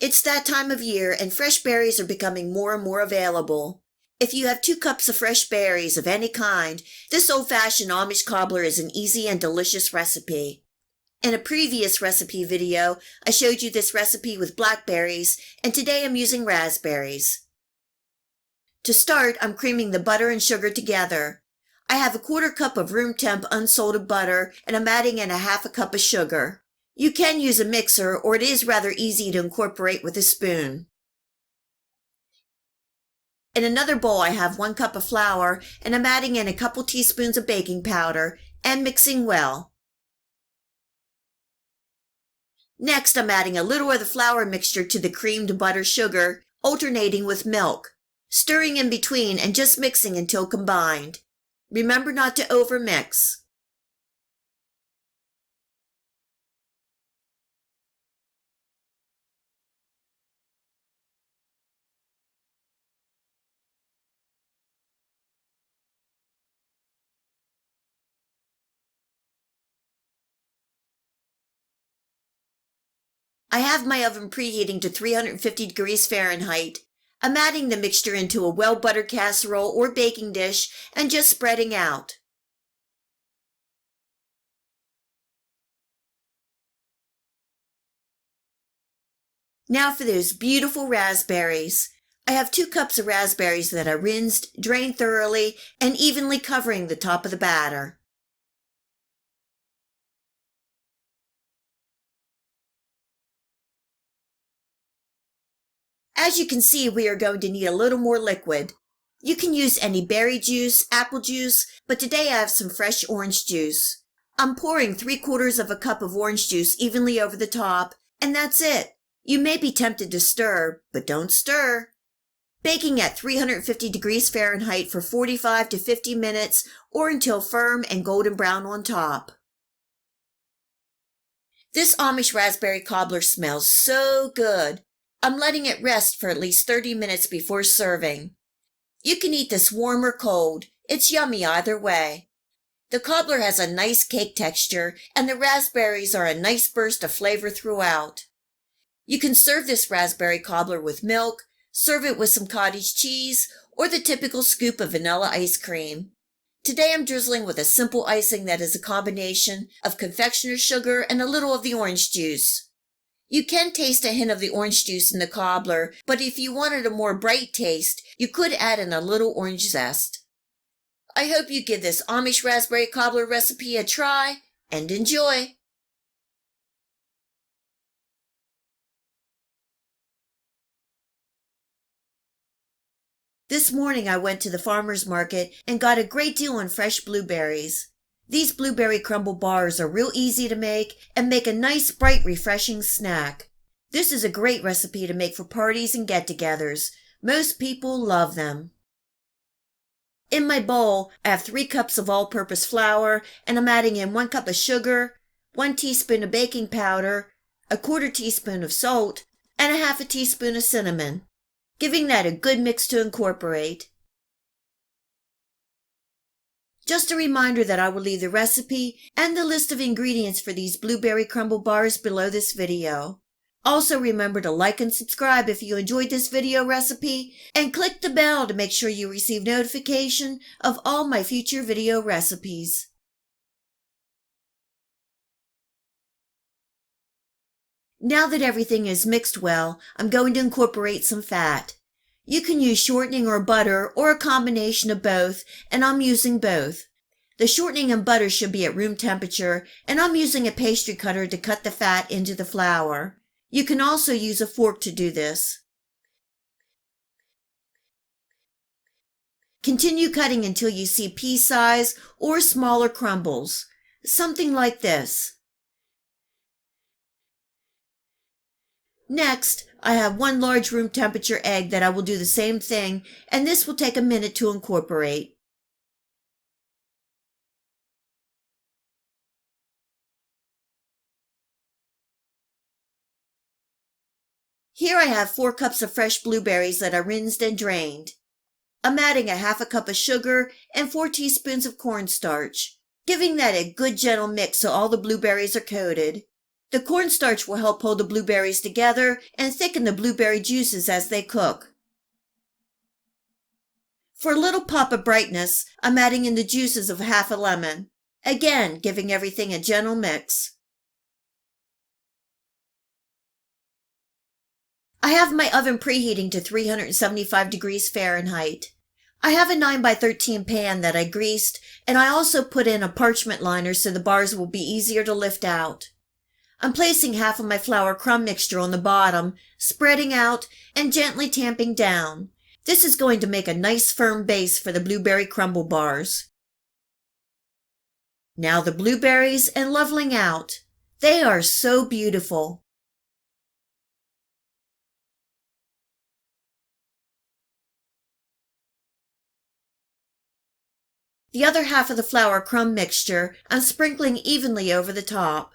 It's that time of year and fresh berries are becoming more and more available. If you have 2 cups of fresh berries of any kind, this old-fashioned Amish cobbler is an easy and delicious recipe. In a previous recipe video, I showed you this recipe with blackberries, and today I'm using raspberries. To start, I'm creaming the butter and sugar together. I have 1/4 cup of room temp unsalted butter, and I'm adding in 1/2 cup of sugar. You can use a mixer, or it is rather easy to incorporate with a spoon. In another bowl, I have 1 cup of flour, and I'm adding in a couple teaspoons of baking powder and mixing well. Next, I'm adding a little of the flour mixture to the creamed butter sugar, alternating with milk, stirring in between and just mixing until combined. Remember not to overmix. I have my oven preheating to 350 degrees Fahrenheit. I'm adding the mixture into a well-buttered casserole or baking dish and just spreading out. Now for those beautiful raspberries. I have 2 cups of raspberries that are rinsed, drained thoroughly, and evenly covering the top of the batter. As you can see, we are going to need a little more liquid. You can use any berry juice, apple juice, but today I have some fresh orange juice. I'm pouring 3/4 cup of orange juice evenly over the top, and that's it. You may be tempted to stir, but don't stir. Baking at 350 degrees Fahrenheit for 45 to 50 minutes or until firm and golden brown on top. This Amish raspberry cobbler smells so good. I'm letting it rest for at least 30 minutes before serving. You can eat this warm or cold. It's yummy either way. The cobbler has a nice cake texture, and the raspberries are a nice burst of flavor throughout. You can serve this raspberry cobbler with milk, serve it with some cottage cheese, or the typical scoop of vanilla ice cream. Today I'm drizzling with a simple icing that is a combination of confectioner's sugar and a little of the orange juice. You can taste a hint of the orange juice in the cobbler, but if you wanted a more bright taste, you could add in a little orange zest. I hope you give this Amish raspberry cobbler recipe a try and enjoy. This morning I went to the farmer's market and got a great deal on fresh blueberries. These blueberry crumble bars are real easy to make and make a nice, bright, refreshing snack. This is a great recipe to make for parties and get-togethers. Most people love them. In my bowl, I have 3 cups of all-purpose flour, and I'm adding in 1 cup of sugar, 1 teaspoon of baking powder, 1/4 teaspoon of salt, and 1/2 teaspoon of cinnamon, giving that a good mix to incorporate. Just a reminder that I will leave the recipe and the list of ingredients for these blueberry crumble bars below this video. Also remember to like and subscribe if you enjoyed this video recipe, and click the bell to make sure you receive notification of all my future video recipes. Now that everything is mixed well, I'm going to incorporate some fat. You can use shortening or butter or a combination of both, and I'm using both. The shortening and butter should be at room temperature, and I'm using a pastry cutter to cut the fat into the flour. You can also use a fork to do this. Continue cutting until you see pea-size or smaller crumbles, something like this. Next, I have 1 large room temperature egg that I will do the same thing, and this will take a minute to incorporate. Here I have 4 cups of fresh blueberries that are rinsed and drained. I'm adding 1/2 cup of sugar and 4 teaspoons of cornstarch, giving that a good gentle mix so all the blueberries are coated. The cornstarch will help hold the blueberries together and thicken the blueberry juices as they cook. For a little pop of brightness, I'm adding in the juices of half a lemon, again giving everything a gentle mix. I have my oven preheating to 375 degrees Fahrenheit. I have a 9x13 pan that I greased, and I also put in a parchment liner so the bars will be easier to lift out. I'm placing half of my flour crumb mixture on the bottom, spreading out, and gently tamping down. This is going to make a nice firm base for the blueberry crumble bars. Now the blueberries and leveling out. They are so beautiful. The other half of the flour crumb mixture I'm sprinkling evenly over the top.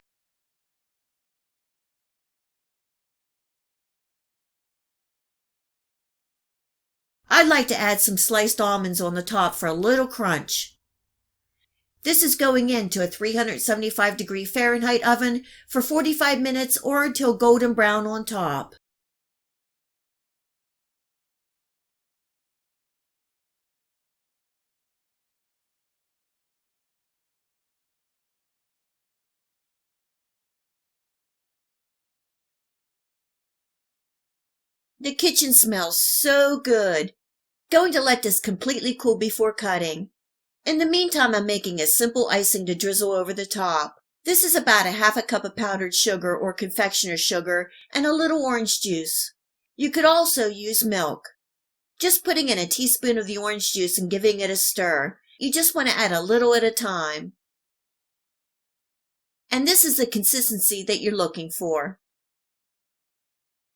I'd like to add some sliced almonds on the top for a little crunch. This is going into a 375 degree Fahrenheit oven for 45 minutes or until golden brown on top. The kitchen smells so good. Going to let this completely cool before cutting. In the meantime, I'm making a simple icing to drizzle over the top. This is about a half a cup of powdered sugar or confectioner's sugar and a little orange juice. You could also use milk. Just putting in a teaspoon of the orange juice and giving it a stir. You just want to add a little at a time. And this is the consistency that you're looking for.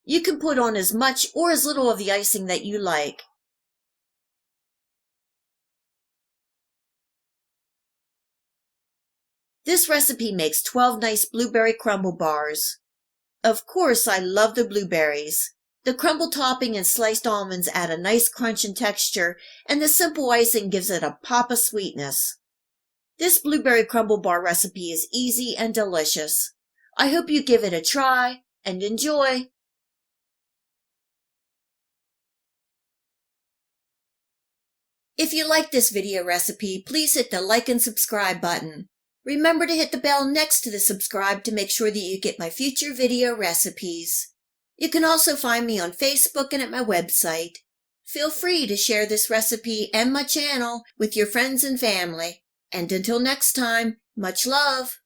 You can put on as much or as little of the icing that you like. This recipe makes 12 nice blueberry crumble bars. Of course, I love the blueberries. The crumble topping and sliced almonds add a nice crunch and texture, and the simple icing gives it a pop of sweetness. This blueberry crumble bar recipe is easy and delicious. I hope you give it a try and enjoy. If you like this video recipe, please hit the like and subscribe button. Remember to hit the bell next to the subscribe to make sure that you get my future video recipes. You can also find me on Facebook and at my website. Feel free to share this recipe and my channel with your friends and family. And until next time, much love!